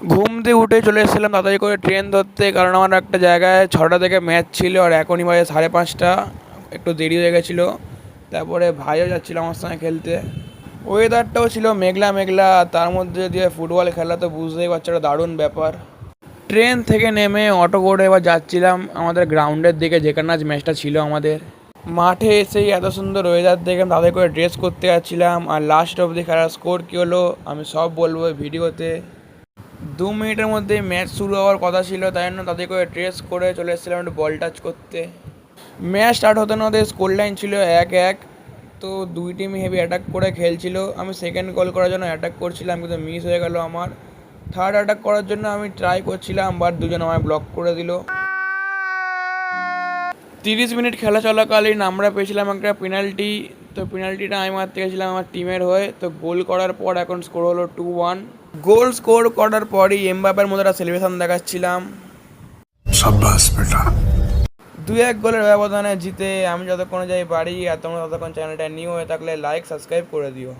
ঘুম দিয়ে উঠে চলে এসেছিলাম তাড়াতাড়ি করে ট্রেন ধরতে, কারণ আমার একটা জায়গায় 6টা থেকে ম্যাচ ছিল আর এখনই বাজে 5:30। একটু দেরি হয়ে গেছিলো। তারপরে ভাইও যাচ্ছিল আমার সঙ্গে খেলতে। ওয়েদারটাও ছিল মেঘলা মেঘলা, তার মধ্যে দিয়ে ফুটবল খেলা তো বুঝতেই পারছো, একটা দারুণ ব্যাপার। ট্রেন থেকে নেমে অটো করে এবার যাচ্ছিলাম আমাদের গ্রাউন্ডের দিকে, যেখানে আজ ম্যাচটা ছিল আমাদের। মাঠে এসেই এত সুন্দর ওয়েদার দেখে তাদের করে ড্রেস করতে যাচ্ছিলাম, আর লাস্ট অবধি খেলার স্কোর কী হলো আমি সব বলবো এই ভিডিওতে। 2 মিনিটের মধ্যেই ম্যাচ শুরু হওয়ার কথা ছিল, তাই জন্য তাদের করে ড্রেস করে চলে এসেছিলাম একটু বল টাচ করতে। ম্যাচ স্টার্ট হতে না হতে স্কোর লাইন ছিল 1-1। তো দুই টিমই হেভি অ্যাটাক করে খেলছিল। আমি সেকেন্ড গোল করার জন্য অ্যাটাক করছিলাম, কিন্তু মিস হয়ে গেল আমার। থার্ড অ্যাটাক করার জন্য আমি ট্রাই করছিলাম, বাট দুজন আমায় ব্লক করে দিল। 30 মিনিট খেলা চলাকালীন আমরা পেয়েছিলাম একটা পেনাল্টি। তো পেনাল্টিটা আমি মারতে গেছিলাম আমার টিমের হয়ে। তো গোল করার পর এখন স্কোর হলো 2-1। গোল স্কোর করার পরই এমবাপ্পের মধ্যে একটা সেলিব্রেশন দেখাচ্ছিলাম। शाबाश बेटा। 2-1 গোলের ব্যবধানে জিতে আমি যতক্ষণ যাই বাড়ি, আর তোমরা ততক্ষণ চ্যানেলটা নিউ হয়ে থাকলে লাইক সাবস্ক্রাইব করে দিও।